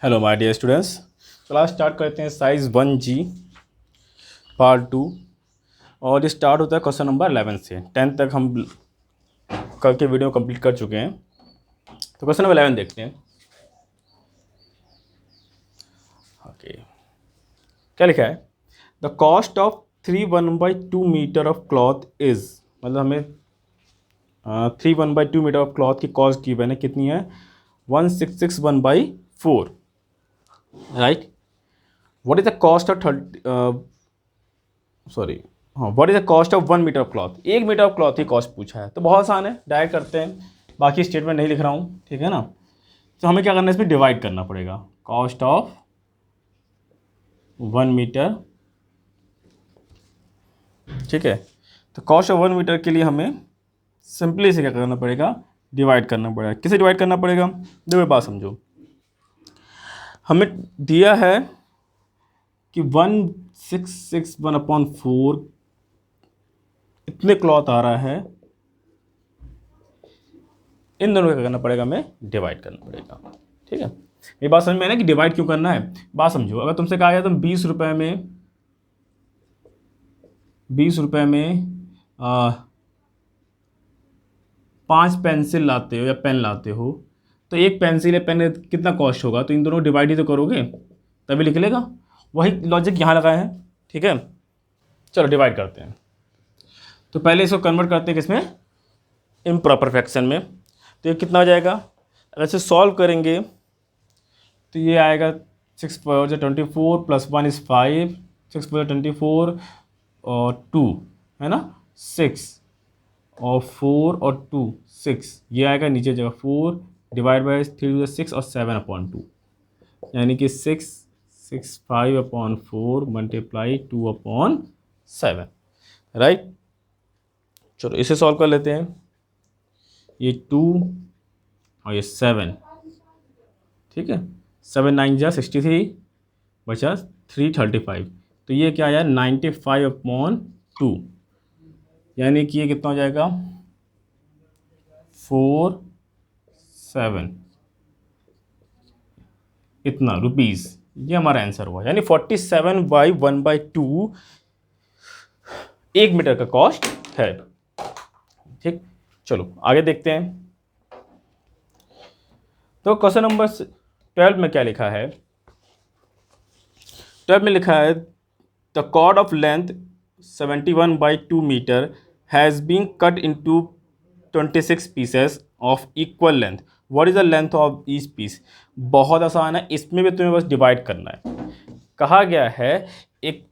Hello my dear students. Class start करते हैं size 1G part 2 और ये स्टार्ट होता है क्वेश्चन नंबर 11 से। 10 तक हम करके वीडियो कंप्लीट कर चुके हैं। तो क्वेश्चन नंबर 11 देखते हैं। ओके, क्या लिखा है? The cost of 3 1/2 metre of cloth is, मतलब हमें 3 1/2 मीटर ऑफ क्लॉथ की कॉस्ट गिवन है, कितनी है? 1661/4, right. What is the cost of what is the cost of 1 metre of cloth? 1 metre of cloth की कॉस्ट पूछा है, तो बहुत आसान है, डायरेक्ट करते हैं। बाकी स्टेटमेंट नहीं लिख रहा हूँ, ठीक है ना। तो हमें क्या करना है, इसमें डिवाइड करना पड़ेगा। कॉस्ट ऑफ 1 मीटर, ठीक है। तो कॉस्ट ऑफ 1 मीटर के लिए हमें सिंपली से क्या करना पड़ेगा, डिवाइड करना पड़ेगा। किसे डिवाइड करना पड़ेगा? देखो बात समझो, हमें दिया है कि 1661/4 इतने क्लॉथ आ रहा है, इन दोनों को क्या करना पड़ेगा, हमें डिवाइड करना पड़ेगा, ठीक है। ये बात समझ में है ना कि डिवाइड क्यों करना है। बात समझो, अगर तुमसे कहा जाए तुम 20 रुपए में 5 पेंसिल लाते हो या पेन लाते हो, तो एक पेंसिल या पेन कितना कॉस्ट होगा, तो इन दोनों डिवाइड ही तो करोगे तभी निकलेगा। वही लॉजिक यहाँ लगाया है, ठीक है। चलो डिवाइड करते हैं। तो पहले इसको कन्वर्ट करते हैं किसमें, इम्प्रॉपर फ्रैक्शन में। तो ये कितना हो जाएगा, अगर इसे सॉल्व करेंगे तो ये आएगा 6/24 + 1 = 5, 6/24 और 2 है ना, 6 और 4 और 2 6, ये आएगा नीचे जगह 4 डिवाइड बाई 3 6 और 7/2, यानी कि 665/4 मल्टीप्लाई 2/7, राइट। चलो इसे सॉल्व कर लेते हैं। ये 2 और ये 7, ठीक है। 7 9 जा 63, बचा 335, तो ये क्या आया 95/2, यानी कि ये कितना हो जाएगा 47 इतना रुपीज़। ये हमारा आंसर हुआ, यानी 47/1/2 1 मीटर का कॉस्ट है, ठीक। चलो आगे देखते हैं। तो क्वेश्चन नंबर 12 में क्या लिखा है? 12 में लिखा है the cord of length 71/2 metre has been cut into 26 pieces of equal length. What is the length of each piece? बहुत आसान है, इसमें भी तुम्हें बस डिवाइड करना है। कहा गया है एक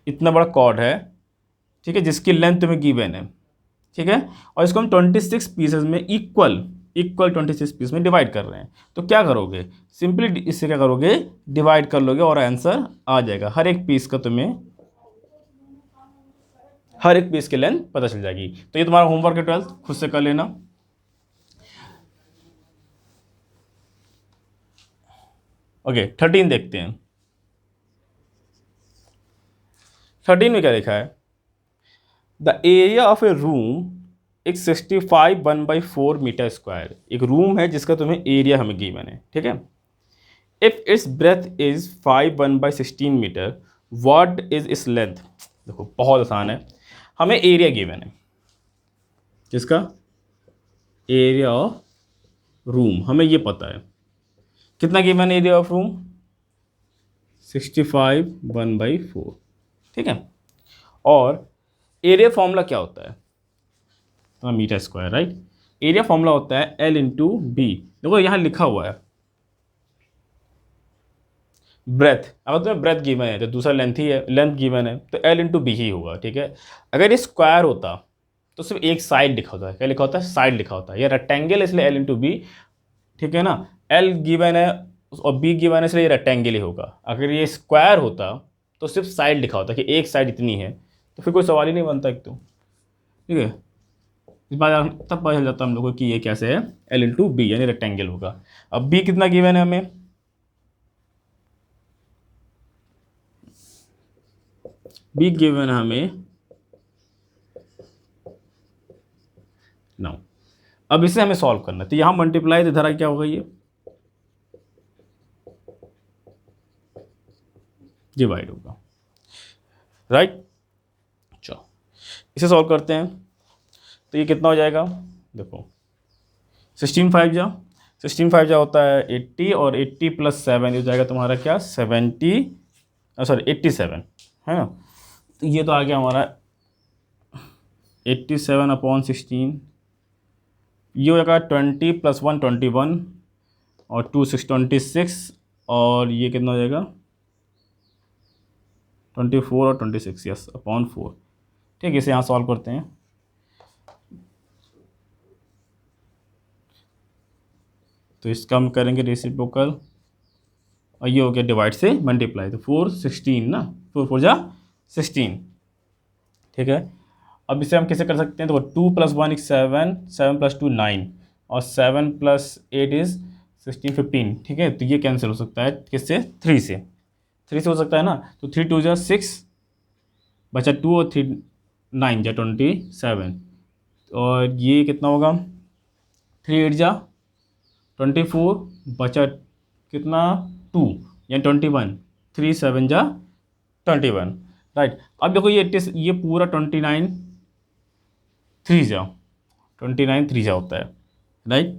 इतना बड़ा कॉर्ड है, ठीक है, जिसकी लेंथ तुम्हें गिवन है, ठीक है, और इसको हम 26 पीसेस में इक्वल 26 पीस में डिवाइड कर रहे हैं। तो क्या करोगे, सिंपली इससे क्या करोगे, डिवाइड कर लोगे और आंसर आ जाएगा। हर एक पीस का तुम्हें हर एक पीस की लेंथ पता चल जाएगी। तो ये तुम्हारा होमवर्क है 12th, खुद से कर लेना। ओके 13 देखते हैं। 13 में क्या लिखा है? The area of A room एक 65 मीटर स्क्वायर। एक रूम है जिसका तुम्हें एरिया हमें गिवन है, ठीक है। If its breadth is 5 metre, what is its length? देखो बहुत आसान है, हमें एरिया गिवन है, किसका? एरिया ऑफ रूम हमें ये पता है, कितना गिवन है एरिया ऑफ रूम? 65 ठीक है। और एरिया फॉर्मूला क्या होता है? Metre square, right. Area formula होता है L/B। देखो यहाँ लिखा हुआ है ब्रेथ, अगर तुम्हें ब्रेथ गिवन है तो दूसरा लेंथ ही है, लेंथ गिवन है तो L/B ही होगा, ठीक है। अगर ये स्क्वायर होता तो सिर्फ एक साइड लिखा होता है, क्या लिखा होता है? साइड लिखा होता है। ये रेक्टेंगल इसलिए L/B, ठीक है ना। L गिवन है और B गिवन है, इसलिए ये रेक्टेंगल ही होगा। अगर ये स्क्वायर होता तो सिर्फ साइड लिखा होता कि एक साइड इतनी है, तो फिर कोई सवाल ही नहीं बनता एक तो, ठीक है। इस बार तब पता चल जाता हम लोगों को कि ये कैसे है, L/B यानी रेक्टेंगल होगा। अब B कितना गिवन है हमें? B गिवन है हमें 9। अब इसे हमें सॉल्व करना है, तो यहाँ मल्टीप्लाई, इधर क्या होगा ये डिवाइड होगा, राइट। चलो इसे सॉल्व करते हैं। तो ये कितना हो जाएगा, देखो 16 जा होता है 80, और 80 + 7 हो जाएगा तुम्हारा क्या 87 है ना। तो ये तो आ गया हमारा 87/16, ये हो जाएगा 20 + 1 21, और 2 6 26, और ये कितना हो जाएगा 24 और 26, यस अपॉन 4। ठीक है, इसे यहाँ सॉल्व करते हैं। तो इसका हम करेंगे रेसिप्रोकल, और ये हो गया डिवाइड से मल्टीप्लाई, तो 4 16 ना, 4 4 जा 16। ठीक है, अब इसे हम कैसे कर सकते हैं, तो 2 + 1 = 7, 7 + 2 9, और 7 + 8 = 16 15। ठीक है, तो ये कैंसिल हो सकता है किससे, 3 से हो सकता है ना। तो 3 2 जा 6, बचा 2, और 3 9 जा 27, और ये कितना होगा 3 8 जा 24, बचा कितना 2 यानी 21, 3 7 जा 21, राइट। अब देखो ये पूरा 29 3 जा होता है, राइट।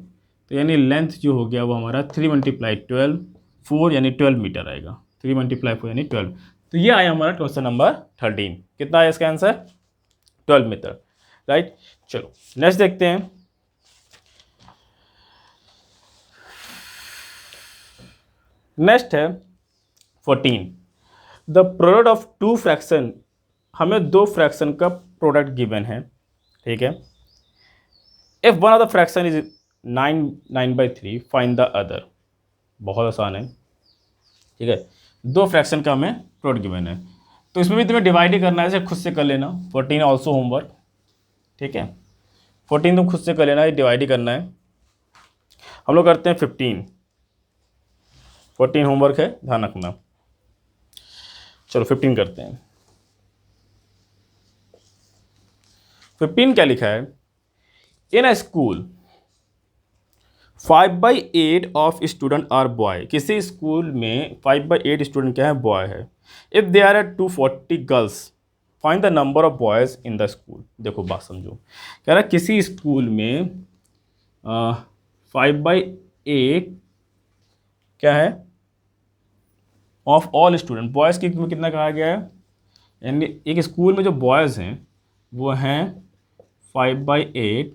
तो यानी लेंथ जो हो गया वो हमारा 3 × 12 4 यानी 12 मीटर आएगा, 3 × 4 यानी 12। तो ये आया हमारा क्वेश्चन नंबर 13। कितना आया इसका आंसर, 12 मीटर, राइट। चलो नेक्स्ट देखते हैं। नेक्स्ट है 14, द प्रोडक्ट ऑफ 2 फ्रैक्शन। हमें 2 फ्रैक्शन का प्रोडक्ट गिवन है, ठीक है। If one of the fraction is 9/3 find the other. बहुत आसान है, ठीक है। 2 फ्रैक्शन का हमें प्रोडक्ट गिवन है, तो इसमें भी तुम्हें डिवाइड ही करना है, इसे खुद से कर लेना। 14 ऑल्सो होमवर्क, ठीक है। 14 तुम खुद से कर लेना, ये डिवाइड ही करना है। हम लोग करते हैं 15, 14 होमवर्क है, ध्यान रखना। चलो 15 करते हैं। 15 क्या लिखा है, in a school 5/8 of student are boy. किसी स्कूल में 5/8 स्टूडेंट क्या है, बॉय है। If they are 240 girls find the number of boys in the school. देखो बात समझो, कह रहा किसी स्कूल में 5/8 क्या है ऑफ ऑल स्टूडेंट, बॉयज़ की में कितना कहा गया है, यानी एक स्कूल में जो बॉयज़ हैं वो हैं 5/8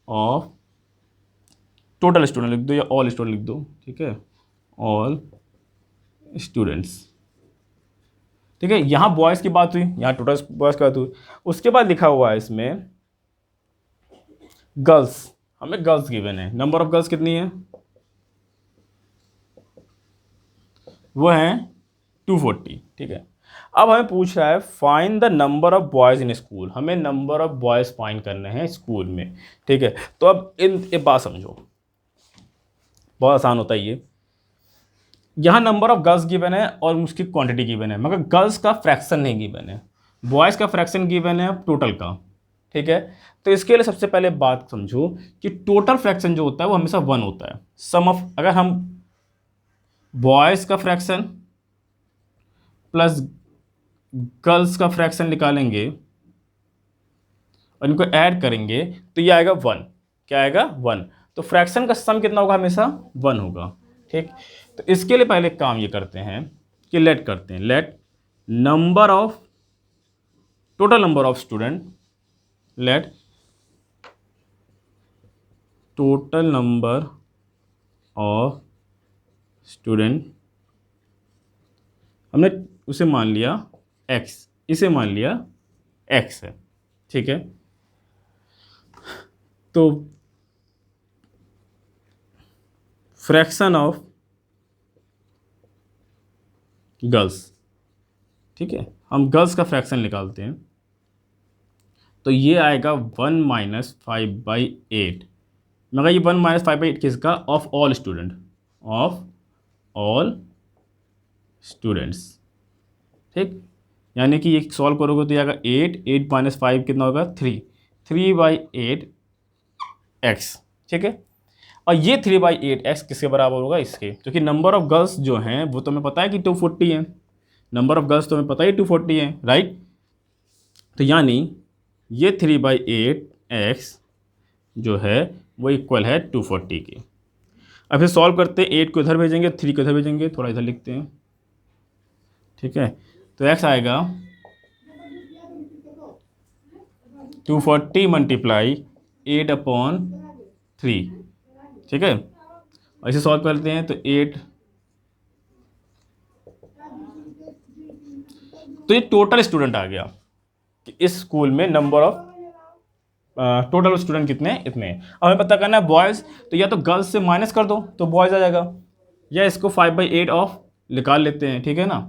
ऑफ टोटल स्टूडेंट लिख दो या ऑल स्टूडेंट लिख दो, ठीक है, ऑल स्टूडेंट्स। ठीक है, यहाँ बॉयज़ की बात हुई, यहाँ टोटल बॉयज़ की बात हुई। उसके बाद लिखा हुआ है इसमें गर्ल्स, हमें गर्ल्स गिवन है। नंबर ऑफ गर्ल्स कितनी है, वो हैं 240, ठीक है। अब हमें पूछ रहा है find the number of boys in school. हमें नंबर ऑफ बॉयज़ फाइंड करने हैं स्कूल में, ठीक है। तो अब एक बात समझो, बहुत आसान होता है ये। यहाँ नंबर ऑफ गर्ल्स गिवन है और उसकी क्वांटिटी गिवन है, मगर गर्ल्स का फ्रैक्शन नहीं गिवन है, बॉयज़ का फ्रैक्शन गिवन है टोटल का, ठीक है। तो इसके लिए सबसे पहले बात समझो कि टोटल फ्रैक्शन जो होता है वो हमेशा 1 होता है। सम ऑफ, अगर हम बॉयज़ का फ्रैक्शन प्लस गर्ल्स का फ्रैक्शन निकालेंगे और इनको ऐड करेंगे तो ये आएगा 1। क्या आएगा, 1। तो फ्रैक्शन का सम कितना होगा, हमेशा 1 होगा, ठीक। तो इसके लिए पहले काम ये करते हैं कि लेट करते हैं, let number of total number of student, let total number of student, हमने उसे मान लिया x, इसे मान लिया x है, ठीक है। तो फ्रैक्शन ऑफ गर्ल्स, ठीक है, हम गर्ल्स का फ्रैक्शन निकालते हैं। तो ये आएगा 1 - 5/8, मगर ये 1 - 5/8 किसका, of all student, of all students, ठीक। यानी कि ये सॉल्व करोगे तो ये आएगा 8 - 5 कितना होगा, 3/8 x, ठीक है। और ये 3/8 x किसके बराबर होगा, इसके, क्योंकि नंबर ऑफ गर्ल्स जो हैं वो तुम्हें पता है कि 240 हैं, नंबर ऑफ गर्ल्स तो हमें पता ही 240 है, राइट। तो यानी ये 3/8 जो है वो इक्वल है 240 की। अब फिर सॉल्व करते हैं, 8 को इधर भेजेंगे, 3 को इधर भेजेंगे, थोड़ा इधर लिखते हैं, ठीक है। तो x आएगा 240 मल्टीप्लाई 8/3, ठीक है। ऐसे सॉल्व करते हैं तो 8, तो ये टोटल स्टूडेंट आ गया कि इस स्कूल में नंबर ऑफ टोटल स्टूडेंट कितने हैं, इतने हैं। अब हमें पता करना है बॉयज़, तो या तो गर्ल्स से माइनस कर दो तो बॉयज़ आ जाएगा, या इसको 5/8 ऑफ निकाल लेते हैं, ठीक है ना।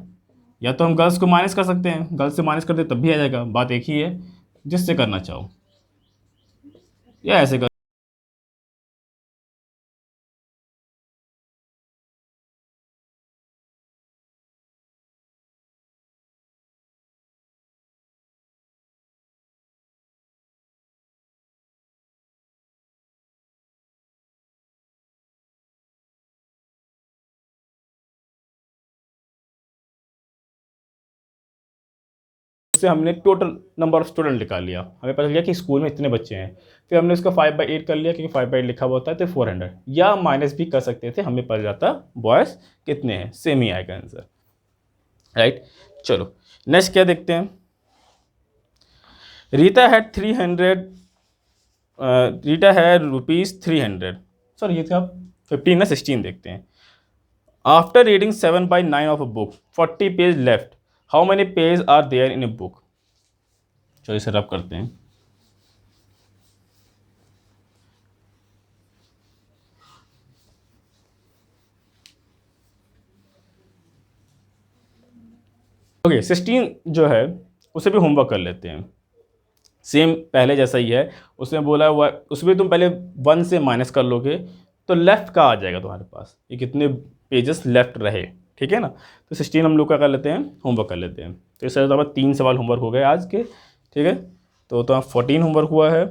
या तो हम गर्ल्स को माइनस कर सकते हैं, गर्ल्स से माइनस कर दे तब भी आ जाएगा, बात एक ही है, जिससे करना चाहो, या ऐसे कर। उससे हमने टोटल नंबर ऑफ स्टूडेंट निकाल लिया, हमें पता चल कि स्कूल में इतने बच्चे हैं। फिर हमने उसका 5/8 कर लिया, क्योंकि 5/8 लिखा हुआ होता है, तो 400, या माइनस भी कर सकते थे, हमें पता जाता बॉयज़ कितने हैं, सेम ही आएगा आंसर, राइट। चलो नेक्स्ट क्या देखते हैं। रीता हैड 300, रीटा है ₹300, सॉरी ये था 15 ना 16 देखते हैं। After reading 7/9 of a book 40 page left, how many page are there in a book. चलो इसे रब करते हैं। ओके 16 जो है उसे भी होमवर्क कर लेते हैं, सेम पहले जैसा ही है। उसमें बोला हुआ, उसमें तुम पहले 1 से माइनस कर लोगे तो लेफ़्ट का आ जाएगा तुम्हारे पास, ये कितने पेजेस लेफ़्ट रहे, ठीक है ना। तो 16 हम लोग क्या कर लेते हैं, होमवर्क कर लेते हैं। तो इससे ज़्यादा 3 सवाल होमवर्क हो गए आज के, ठीक है। तो 14 होमवर्क हुआ है,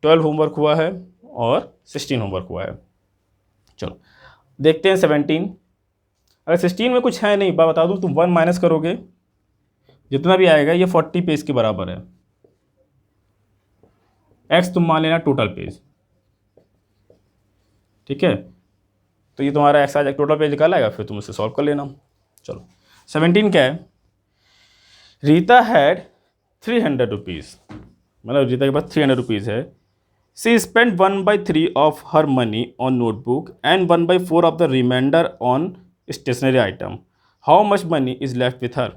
12 होमवर्क हुआ है, और 16 होमवर्क हुआ है। चलो देखते हैं 17। अगर 16 में कुछ है नहीं, बता दूँ, तुम 1 माइनस करोगे, जितना भी आएगा ये 40 पेज के बराबर है। एक्स तुम मान लेना टोटल पेज, ठीक है। तो ये तुम्हारा एक्स आ जाएगा, टोटल पेज निकाल आएगा, फिर तुम उसे सॉल्व कर लेना। चलो 17 क्या है, रीता हैड 300 रुपीज़, मतलब रीता के पास 300 रुपीज़ है। She spend 1/3 of her money on notebook and 1/4 of the reminder on stationery item, how much money is left with her.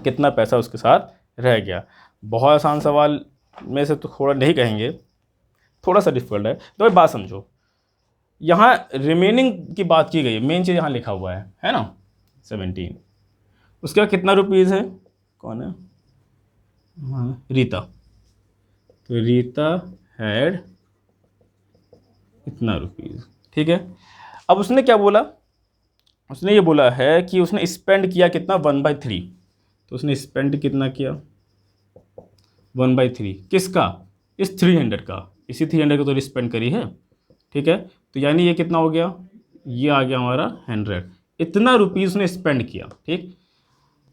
कितना पैसा उसके साथ रह गया। बहुत आसान सवाल में से तो थोड़ा नहीं कहेंगे, थोड़ा सा डिफिकल्ट है। तो भाई बात समझो, यहाँ रिमेनिंग की बात की गई है, मेन चीज़ यहाँ लिखा हुआ है ना 17। उसके बाद कितना रुपीज़ है, कौन है, हाँ रीता। तो रीता हैड इतना रुपीज़, ठीक है। अब उसने क्या बोला, उसने ये बोला है कि उसने स्पेंड किया कितना, 1/3। तो उसने स्पेंड कितना किया, 1/3 किसका, इस 300 का, इसी 300 का तो स्पेंड करी है, ठीक है। तो यानी ये कितना हो गया, ये आ गया हमारा 100, इतना रुपीज़ उसने स्पेंड किया, ठीक।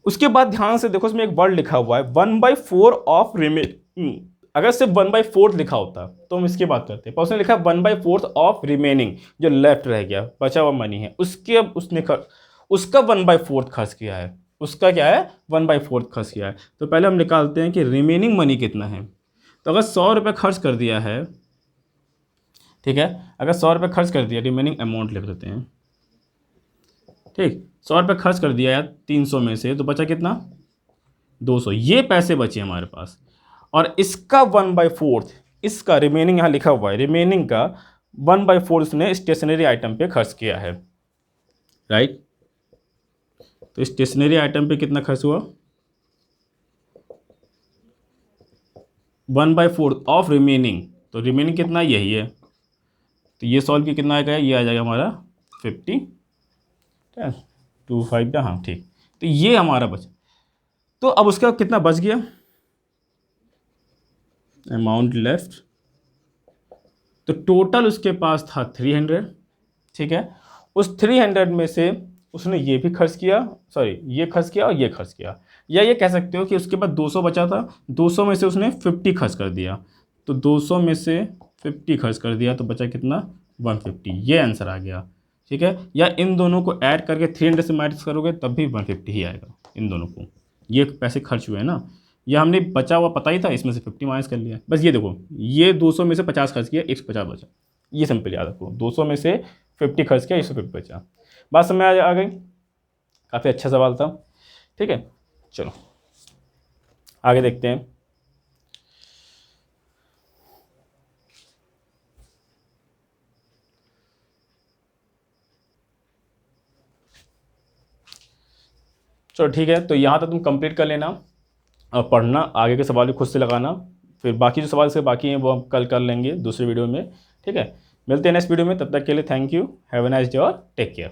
उसके बाद ध्यान से देखो, इसमें एक वर्ड लिखा हुआ है 1/4 ऑफ रिमेनिंग। अगर सिर्फ 1/4 लिखा होता तो हम इसकी बात करते, पर उसने लिखा 1/4 ऑफ रिमेनिंग, जो लेफ्ट रह गया, बचा हुआ मनी है, उसके उसने उसका 1/4 खर्च किया है, उसका क्या है 1/4 खर्च किया है। तो पहले हम निकालते हैं कि रिमेनिंग मनी कितना है। तो अगर 100 रुपये खर्च कर दिया है, ठीक है, अगर 100 रुपये खर्च कर दिया, रिमेनिंग अमाउंट लिख देते हैं, ठीक। 100 रुपये खर्च कर दिया यार 300 में से, तो बचा कितना, 200। ये पैसे बचे हमारे पास, और इसका 1/4, इसका रिमेनिंग यहाँ लिखा हुआ है, रिमेनिंग का 1/4 उसने स्टेशनरी आइटम पे खर्च किया है, राइट। तो स्टेशनरी आइटम पे कितना खर्च हुआ, 1/4 ऑफ रिमेनिंग, तो रिमेनिंग कितना, यही है। तो ये सॉल्व की कितना आएगा, ये आ जाएगा हमारा 50, 25 हाँ ठीक। तो ये हमारा बचा। तो अब उसका कितना बच गया, अमाउंट लेफ्ट, तो टोटल उसके पास था 300, ठीक है। उस 300 में से उसने ये भी खर्च किया, सॉरी ये खर्च किया और ये खर्च किया। या ये कह सकते हो कि उसके पास 200 बचा था, 200 में से उसने 50 खर्च कर दिया, तो 200 में से 50 खर्च कर दिया तो बचा कितना, 150। ये आंसर आ गया, ठीक है। या इन दोनों को ऐड करके 300 से माइनस करोगे तब भी 150 ही आएगा इन दोनों को। ये पैसे खर्च हुए हैं ना, यह हमने बचा हुआ पता ही था, इसमें से 50 माइनस कर लिया। बस ये देखो, ये 200 में से 50 खर्च किया, 150 बचा। ये सिंपल याद रखो, 200 में से 50 खर्च किया, 150 बचा। बात समझ आ गई। काफ़ी अच्छा सवाल था, ठीक है। चलो आगे देखते हैं। चलो ठीक है, तो यहाँ तक तुम कंप्लीट कर लेना और पढ़ना, आगे के सवाल भी खुद से लगाना। फिर बाकी जो सवाल से बाकी हैं वो हम कल कर लेंगे दूसरे वीडियो में, ठीक है। मिलते हैं नेक्स्ट वीडियो में, तब तक के लिए thank you, have a nice day और टेक केयर।